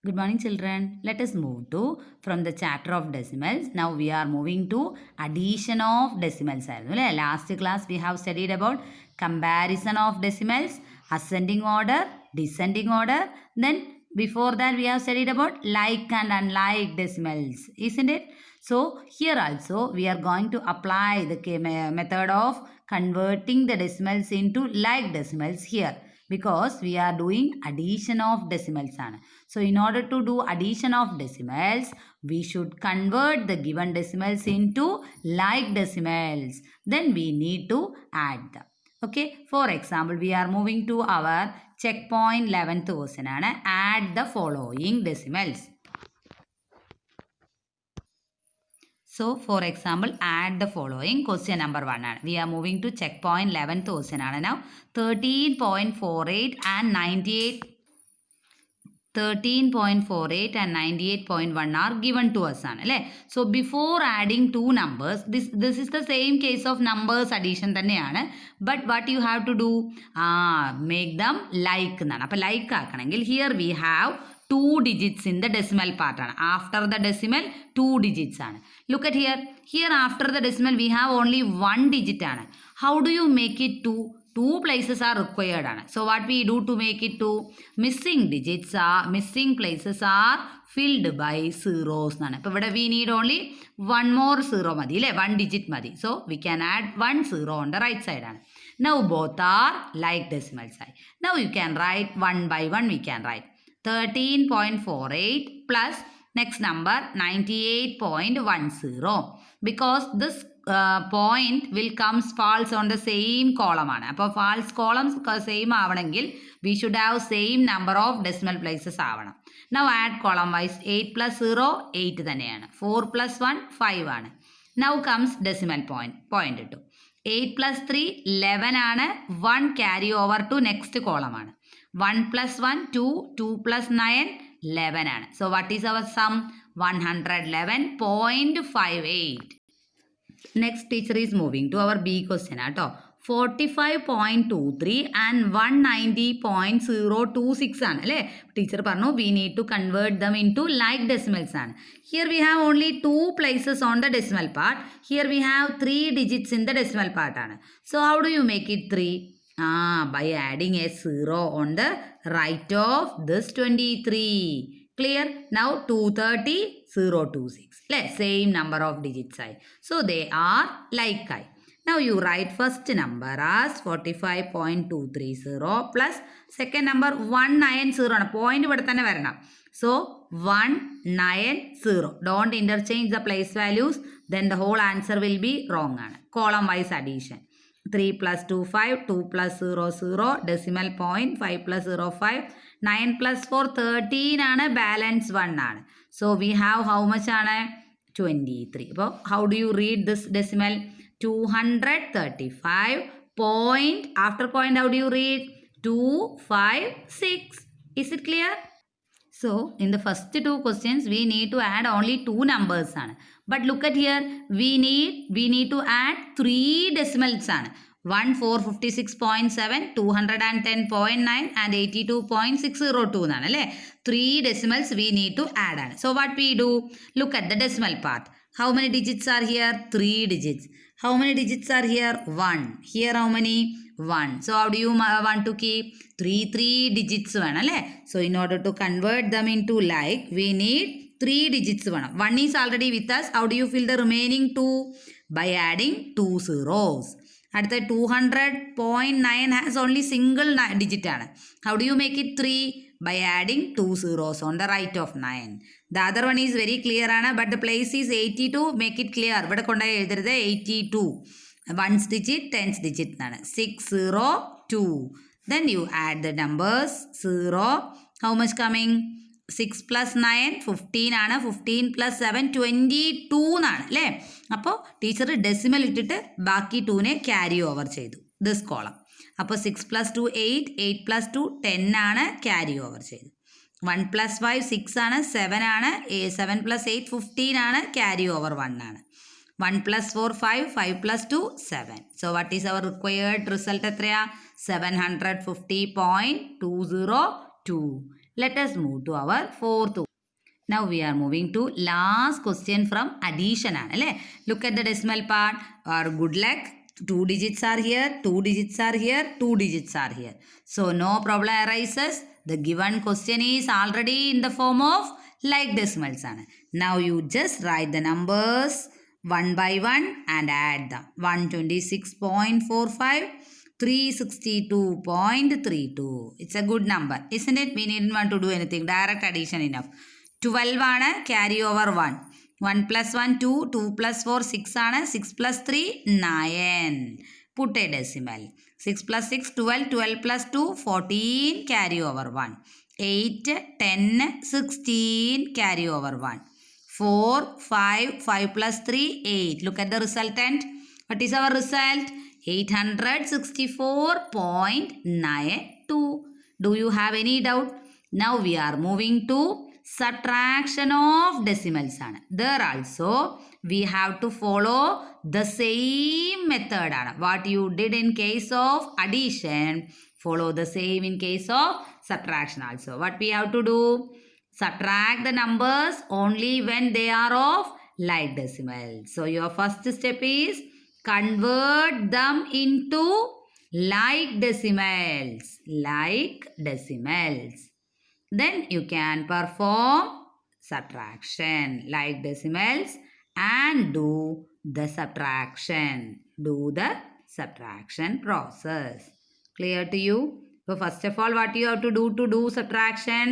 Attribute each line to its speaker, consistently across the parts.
Speaker 1: Good morning, children. Let us move to from the chapter of decimals. Now we are moving to addition of decimals. Last class we have studied about comparison of decimals, ascending order, descending order. Then before that we have studied about like and unlike decimals, isn't it? So here also we are going to apply the method of converting the decimals into like decimals here, because we are doing addition of decimals. So in order to do addition of decimals, we should convert the given decimals into like decimals. Then we need to add them. Okay, for example, we are moving to our checkpoint 11th question. Add the following decimals. So, for example, add the following. Question number 1. We are moving to checkpoint 11th question. Now, 13.48 and 98. 13.48 and 98.1 are given to us. So, before adding two numbers, this is the same case of numbers addition. But what you have to do? Make them like. Like here we have 2 digits in the decimal part. After the decimal, 2 digits. Look at here. Here after the decimal, we have only 1 digit. How do you make it 2? 2 places are required. So what we do to make it 2? Missing places are filled by zeros. We need only one more zero, 1 digit. So we can add 1 zero on the right side. Now both are like decimal side. Now you can write one by one. We can write 13.48 plus next number 98.10, because this point will comes false on the same column. Appo false columns same avanengil we should have same number of decimal places avanam. Now add column wise. 8 plus 0 8 thaneyana. 4 plus 1 5 aanu. Now comes decimal point 2. 8 plus 3 11 aanu. 1 carry over to next column aanu. 1 plus 1 2 2 plus 9 11 aanu. So what is our sum? 111.58. Next teacher is moving to our B question. 45.23 and 190.026. Teacher parno we need to convert them into like decimals. Here we have only 2 places on the decimal part. Here we have 3 digits in the decimal part. So how do you make it 3? By adding a 0 on the right of this 23. Clear? Now 230, 026. Same number of digits. So they are like. Now you write first number as 45.230 plus second number 190. Point varanam. So 190. Don't interchange the place values. Then the whole answer will be wrong. Column wise addition. 3 plus 2 5, 2 plus 0 0, decimal point 5 plus 0 5, 9 plus 4 13 aanu, balance 1 aanu. So we have how much aanu? 23. How do you read this decimal? 235 point, after point how do you read? 256. Is it clear? So, in the first 2 questions, we need to add only 2 numbers. But look at here, we need to add 3 decimals. 456.7, 210.9 and 82.602. 3 decimals we need to add. So, what we do? Look at the decimal part. How many digits are here? 3 digits. How many digits are here? 1. Here how many? 1. So how do you want to keep? 3 digits. So in order to convert them into like, we need 3 digits. 1 is already with us. How do you fill the remaining 2? By adding 2 zeros. At the 200.9 has only single digit. How do you make it 3? By adding 2 zeros on the right of 9. The other one is very clear, but the place is 82. Make it clear. 82. 1's digit, 10's digit. 602. Then you add the numbers. 0. How much coming? 6 plus 9, 15. 15 plus 7, 22. Appo teacher decimal ittittu baki 2 ne carry over chedu. This column. Appo 6 plus 2, 8. 8 plus 2, 10 carry over chedu. 1 plus 5, 6 7 7 plus 8, 15 carry over 1 1 plus 4, 5. 5 plus 2, 7. So what is our required result? 750.202. Let us move to our fourth. Now we are moving to last question from addition. Look at the decimal part. Or good luck. 2 digits are here, 2 digits are here, 2 digits are here. So no problem arises. The given question is already in the form of like decimals. Now you just write the numbers one by one and add them. 126.45, 362.32. It's a good number, isn't it? We didn't want to do anything. Direct addition enough. 12 ആണ്, carry over 1. 1 plus 1, 2, 2 plus 4, 6 ആണ്, 6 plus 3, 9. Put a decimal. 6 plus 6, 12, 12 plus 2, 14, carry over 1. 8, 10, 16, carry over 1. 4, 5, 5 plus 3, 8. Look at the resultant. What is our result? 864.92. Do you have any doubt? Now we are moving to subtraction of decimals. There also we have to follow the same method. What you did in case of addition, follow the same in case of subtraction also. What we have to do? Subtract the numbers only when they are of like decimals. So your first step is convert them into like decimals. Like decimals. Then you can perform subtraction like decimals and do the subtraction. Do the subtraction process. Clear to you? So first of all, what you have to do subtraction?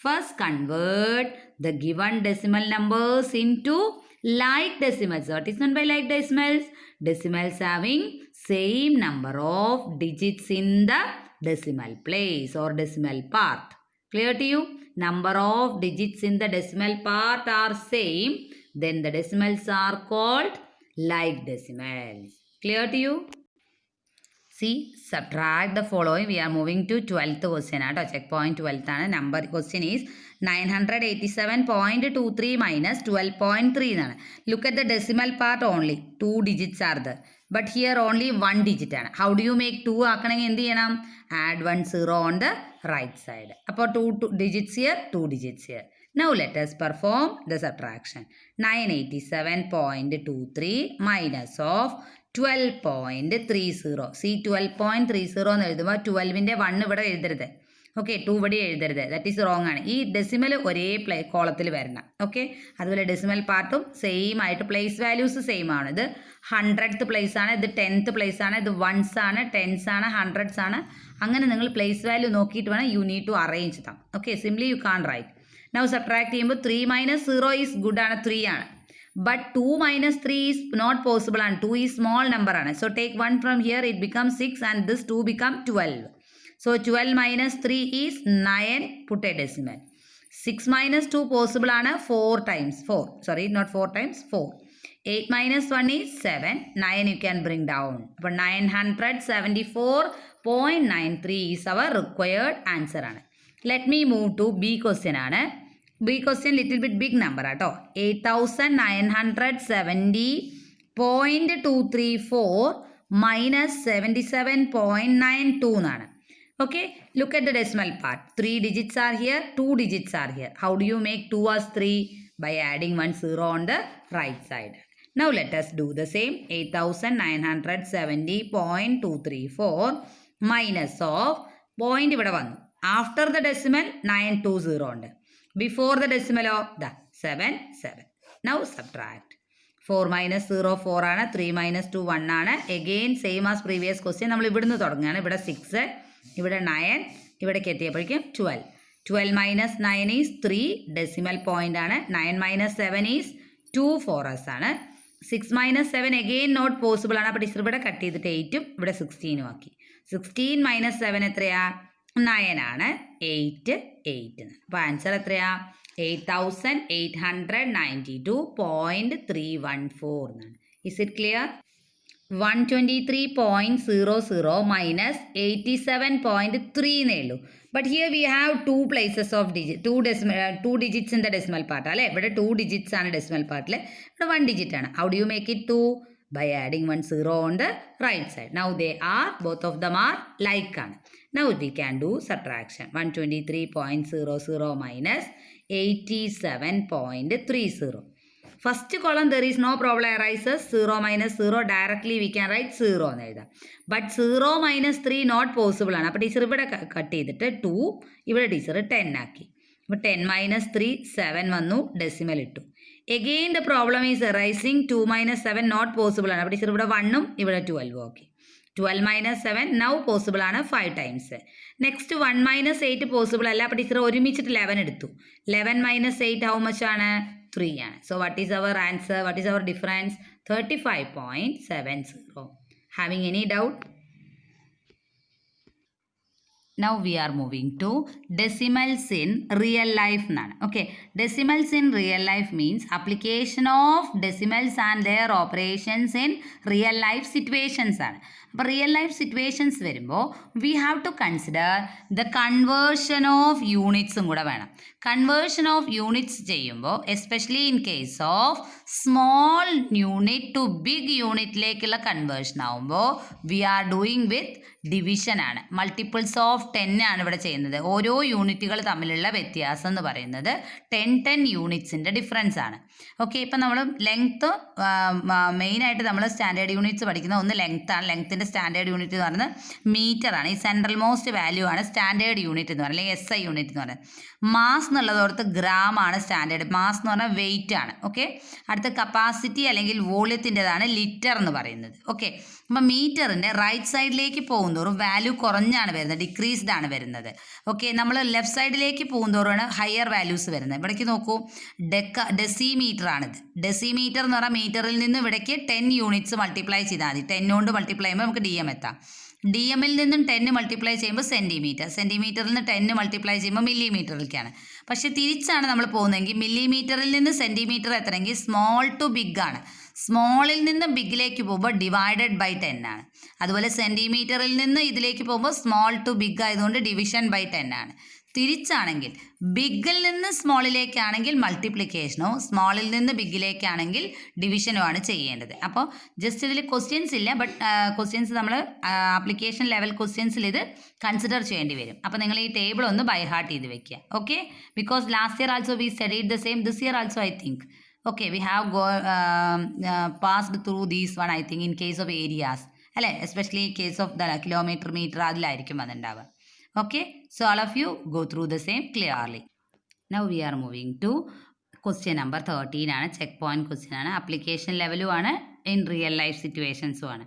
Speaker 1: First convert the given decimal numbers into like decimals. What is meant by like decimals? Decimals having same number of digits in the decimal place or decimal part. Clear to you? Number of digits in the decimal part are same. Then the decimals are called like decimals. Clear to you? See, subtract the following. We are moving to 12th question. Checkpoint 12th. Number question is 987.23 minus 12.3. Look at the decimal part only. 2 digits are there. But here only 1 digit. How do you make 2? Add 1 0 on the right side. Upper 2 digits here, 2 digits here. Now let us perform the subtraction. 987.23 minus of 12.30. See 12.30 എന്ന് എഴുതുമ്പോൾ 12ന്റെ 1 ഇവിടെ എഴുതരുത്. Okay, 2 ഇവിടെ എഴുതരുത്. That is wrong ആണ്. ഈ decimal ഒരേ കോളത്തിൽ വരണം. ഓക്കെ, അതുപോലെ ഡെസിമൽ പാർട്ടും സെയിം ആയിട്ട് പ്ലേസ് വാല്യൂസ് സെയിം ആണ്. ഇത് 100th പ്ലേസ് ആണ്, ഇത് 10th പ്ലേസ് ആണ്, ഇത് 1s ആണ്, 10s ആണ്, 100s ആണ്. അങ്ങനെ നിങ്ങൾ പ്ലേസ് വാല്യൂ നോക്കിയിട്ട് വേണം you need to arrange them. Okay, simply you can write. Now subtract ചെയ്യുമ്പോൾ 3 minus 0 ഈസ് ഗുഡ് ആണ്, 3 ആണ്. But 2 minus 3 is not possible and 2 is small number. So take 1 from here, it becomes 6 and this 2 become 12. So 12 minus 3 is 9. Put a decimal. 6 minus 2 possible ആണ്, 4 times 4. Sorry, not 4 times, 4. 8 minus 1 is 7. 9 you can bring down. But 974.93 is our required answer. Let me move to B question. B question little bit big number. 8970.234 minus 77.92. Okay, look at the decimal part. 3 digits are here, 2 digits are here. How do you make 2 as 3? By adding 1 0 on the right side. Now let us do the same. 8970.234 minus of point ഇവിടെ വന്നു. After the decimal 920 ഉണ്ട്. Before the decimal of 7 7. Now subtract. 4 minus 0 4 ആണ്, 3 minus 2 1 ആണ്. Again same as previous question. നമ്മൾ ഇവിടുന്ന് തുടങ്ങുകയാണ്. ഇവിടെ 6, ഇവിടെ 9, ഇവിടേക്ക് എത്തിയപ്പോഴേക്കും 12. 12 minus 9 is 3 decimal point ആണ്. 9 minus 7 is 2 4s ആണ്. 6 minus 7 again not possible ആണ്. അപ്പോൾ ടീച്ചർ ഇവിടെ കട്ട് ചെയ്തിട്ട് 8ഉം ഇവിടെ 16ഉം ആക്കി. 16 minus 7 എത്രയാ? 9 ആണ്. 8 8. അപ്പോൾ ആൻസർ എത്രയാ? 8892.314 എന്നാണ്. Is it clear? 123.00 minus 87.3 എന്നേ ഉള്ളൂ. But here we have 2 places of digit, 2 digits in the decimal part. അല്ലേ, ഇവിടെ 2 digits ആണ് decimal പാർട്ടിൽ, ഇവിടെ 1 digit ആണ്. How do you make it 2? by adding 1 0 on the right side. Now they are, both of them are like ആണ്. Now we can do subtraction. 123.00 minus 87.30. First column there is no problem arises. 0 minus 0 directly we can write 0 എന്ന് എഴുതാം. But 0 minus 3 not possible ആണ്. അപ്പോൾ teacher ഇവിടെ cut ചെയ്തിട്ട് 2, ഇവിടെ teacher 10 ആക്കി. അപ്പോൾ 10 minus 3 7 വന്നു, ഡെസിമൽ ഇട്ടു. Again the problem is arising. 2 minus 7 not possible ആണ്. അപ്പോൾ ടീച്ചർ ഇവിടെ 1ഉം ഇവിടെ 12 ഓക്കെ. 12 minus 7 now possible ആണ് 5 times. നെക്സ്റ്റ് 1 minus 8 പോസിബിൾ അല്ല. അപ്പോൾ ടീച്ചർ ഒരുമിച്ചിട്ട് 11 എടുത്തു. 11 minus 8 how much ആണ്? 3 ആണ്. So what is our answer? What is our difference? 35.70. Having any doubt? Now we are moving to decimals in real life എന്നാണ്. Okay, decimals in real life means application of decimals and their operations in real life situations ആണ്. അപ്പോൾ real life situations വരുമ്പോൾ we have to consider the conversion of യൂണിറ്റ്സും കൂടെ വേണം. Conversion of units ചെയ്യുമ്പോൾ especially in case of small unit to big യൂണിറ്റിലേക്കുള്ള conversion ആവുമ്പോൾ we are doing with division ആണ്. മൾട്ടിപ്പിൾസ് ഓഫ് 10 ആണ് ഇവിടെ ചെയ്യുന്നത്. ഓരോ യൂണിറ്റുകൾ തമ്മിലുള്ള വ്യത്യാസം എന്ന് പറയുന്നത് 10 യൂണിറ്റ്സിൻ്റെ ഡിഫറൻസ് ആണ്. ഓക്കെ, ഇപ്പം നമ്മൾ ലെങ്ത്ത് മെയിനായിട്ട് നമ്മൾ സ്റ്റാൻഡേർഡ് യൂണിറ്റ്സ് പഠിക്കുന്ന ഒന്ന് ലെങ്ത്താണ്. ലെങ്ത്തിൻ്റെ സ്റ്റാൻഡേർഡ് യൂണിറ്റ് എന്ന് പറയുന്നത് മീറ്ററാണ്. ഈ സെൻട്രൽ മോസ്റ്റ് വാല്യൂ ആണ് സ്റ്റാൻഡേർഡ് യൂണിറ്റ് എന്ന് പറയുന്നത്, അല്ലെങ്കിൽ SI യൂണിറ്റ് എന്ന് പറയുന്നത്. മാസ് എന്നുള്ളതോടത്ത് ഗ്രാം ആണ് സ്റ്റാൻഡേർഡ്. മാസ് എന്ന് പറഞ്ഞാൽ വെയിറ്റ് ആണ്. ഓക്കെ, അടുത്ത കപ്പാസിറ്റി അല്ലെങ്കിൽ വോളിയത്തിൻ്റെതാണ് ലിറ്റർ എന്ന് പറയുന്നത്. ഓക്കെ, അപ്പം മീറ്ററിൻ്റെ റൈറ്റ് സൈഡിലേക്ക് പോകുന്തോറും വാല്യൂ കുറഞ്ഞാണ് വരുന്നത്, ഡിക്രീസ്ഡ് ആണ് വരുന്നത്. ഓക്കെ, നമ്മൾ ലെഫ്റ്റ് സൈഡിലേക്ക് പോകുന്തോറുമാണ് ഹയർ വാല്യൂസ് വരുന്നത്. ഇവിടേക്ക് നോക്കൂ, ഡെസിമീറ്റർ ആണിത്. ഡെസിമീറ്റർ എന്ന് പറഞ്ഞാൽ മീറ്ററിൽ നിന്ന് ഇവിടേക്ക് 10 യൂണിറ്റ്സ് മൾട്ടിപ്ലൈ ചെയ്താൽ മതി. 10 കൊണ്ട് മൾട്ടിപ്ലൈ ചെയ്യുമ്പോൾ നമുക്ക് DM എത്താം. DM ൽ നിന്നും 10 മൾട്ടിപ്ലൈ ചെയ്യുമ്പോൾ സെൻറ്റിമീറ്റർ, സെൻറ്റിമീറ്ററിൽ നിന്ന് 10 മൾട്ടിപ്ലൈ ചെയ്യുമ്പോൾ മില്ലിമീറ്ററിലേക്കാണ്. പക്ഷേ തിരിച്ചാണ് നമ്മൾ പോകുന്നതെങ്കിൽ മില്ലിമീറ്ററിൽ നിന്ന് സെൻറ്റിമീറ്റർ എത്തണമെങ്കിൽ സ്മോൾ ടു ബിഗ് ആണ്. സ്മോളിൽ നിന്ന് ബിഗിലേക്ക് പോകുമ്പോൾ ഡിവൈഡഡ് ബൈ 10 ആണ്. അതുപോലെ സെൻറ്റിമീറ്ററിൽ നിന്ന് ഇതിലേക്ക് പോകുമ്പോൾ സ്മോൾ ടു ബിഗ് ആയതുകൊണ്ട് ഡിവിഷൻ ബൈ 10 ആണ്. തിരിച്ചാണെങ്കിൽ ബിഗിൽ നിന്ന് സ്മോളിലേക്കാണെങ്കിൽ മൾട്ടിപ്ലിക്കേഷനോ, സ്മോളിൽ നിന്ന് ബിഗിലേക്കാണെങ്കിൽ ഡിവിഷനോ ആണ് ചെയ്യേണ്ടത്. അപ്പോൾ ജസ്റ്റ് ഇതിൽ ക്വസ്റ്റ്യൻസ് ഇല്ല, ബട്ട് ക്വസ്റ്റ്യൻസ് നമ്മൾ ആപ്ലിക്കേഷൻ ലെവൽ ക്വസ്റ്റ്യൻസിൽ ഇത് കൺസിഡർ ചെയ്യേണ്ടി വരും. അപ്പോൾ നിങ്ങൾ ഈ ടേബിൾ ഒന്ന് ബൈ ഹാർട്ട് ചെയ്ത് വെക്കുക. Okay, because last year also we studied the same, this year also I think. Okay, we have passed through these one, I think, in case of areas, അല്ലേ, especially case of the kilometer, meter, അതിലായിരിക്കും അതുണ്ടാവുക. Okay, so all of you go through the same clearly. Now we are moving to question number 13 ആണ്. Check point question ആണ്. Application ലെവലും ആണ്, in real life സിറ്റുവേഷൻസും ആണ്.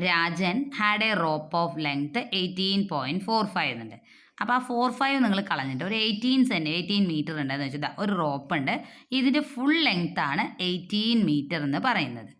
Speaker 1: Rajan had A rope of length 18.45 എന്നുണ്ട്. അപ്പോൾ ആ 45 നിങ്ങൾ കളഞ്ഞിട്ട് ഒരു 18 മീറ്റർ ഉണ്ടെന്ന് വെച്ചാൽ ഒരു റോപ്പ് ഉണ്ട്. ഇതിൻ്റെ ഫുൾ ലെങ്ത് ആണ് 18 മീറ്റർ എന്ന് പറയുന്നത്.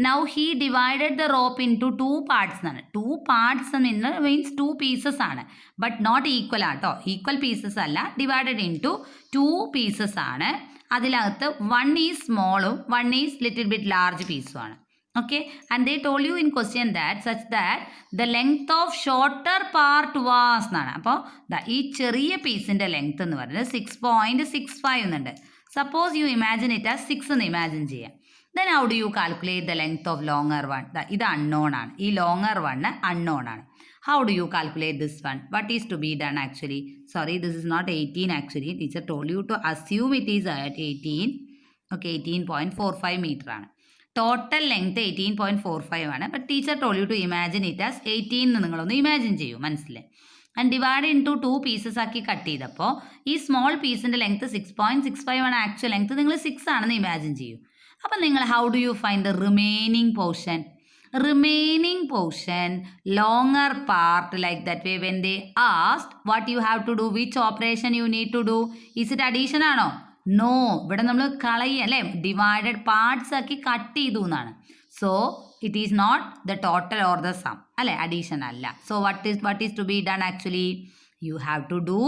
Speaker 1: Now he divided the rope into 2 parts എന്നാണ്. 2 പാർട്സ് എന്ന് മീൻസ് 2 പീസസ് ആണ്, ബട്ട് നോട്ട് ഈക്വൽ ആട്ടോ. ഈക്വൽ പീസസ് അല്ല, ഡിവൈഡഡ് ഇൻ ടു 2 പീസസ് ആണ്. അതിനകത്ത് 1 ഈസ് സ്മോളും 1 ഈസ് ലിറ്റിൽ ബിറ്റ് ലാർജ് പീസും ആണ്. Okay, and they told you in question that such that the length of shorter part was എന്നാണ്. അപ്പോൾ ഈ ചെറിയ പീസിൻ്റെ ലെങ്ത് എന്ന് പറയുന്നത് 6.65 എന്നുണ്ട്. Suppose you imagine it as 6 എന്ന് ഇമാജിൻ ചെയ്യാം. Then how do you calculate the length of longer one? ഇത് അൺനോൺ ആണ്. ഈ ലോങ്ങർ വണ്ണ് അൺനോൺ ആണ്. How do you calculate this one? What is to be done actually? Sorry, this is not 18 actually. Teacher told you to assume it is at 18. Okay, 18.45 metre ആണ്. Total length 18.45 ആണ്. But teacher told U to imagine it as 18 എന്ന് നിങ്ങളൊന്ന് imagine ചെയ്യൂ, മനസ്സിലായി? And divide into 2 pieces ആക്കി cut ചെയ്തപ്പോൾ ഈ small പീസിൻ്റെ ലെങ്ത് 6.65 ആണ്. ആക്ച്വൽ ലെങ്ത് നിങ്ങൾ 6 ആണെന്ന് ഇമാജിൻ ചെയ്യൂ. അപ്പം നിങ്ങൾ how do you find the remaining portion? Remaining portion, longer part, like that way when they asked what you have to do, which operation you need to do? Is it addition ആണോ? No, ഇവിടെ നമ്മൾ കളയുക അല്ലേ, divided parts ആക്കി cut ചെയ്തു എന്നാണ്. So it is not the total or the sum, അല്ലേ, addition അല്ല. So what is to be done actually? You have to do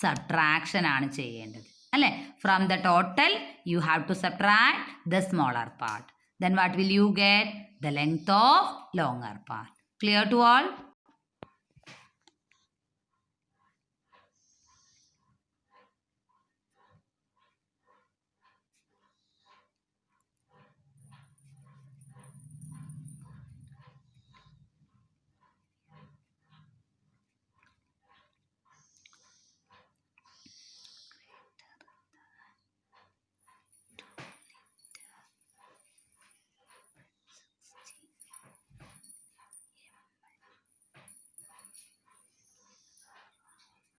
Speaker 1: subtraction ആണ് ചെയ്യേണ്ടത്, അല്ലേ. From the total you have to subtract the smaller part. Then what will you get? The length of longer part. Clear to all?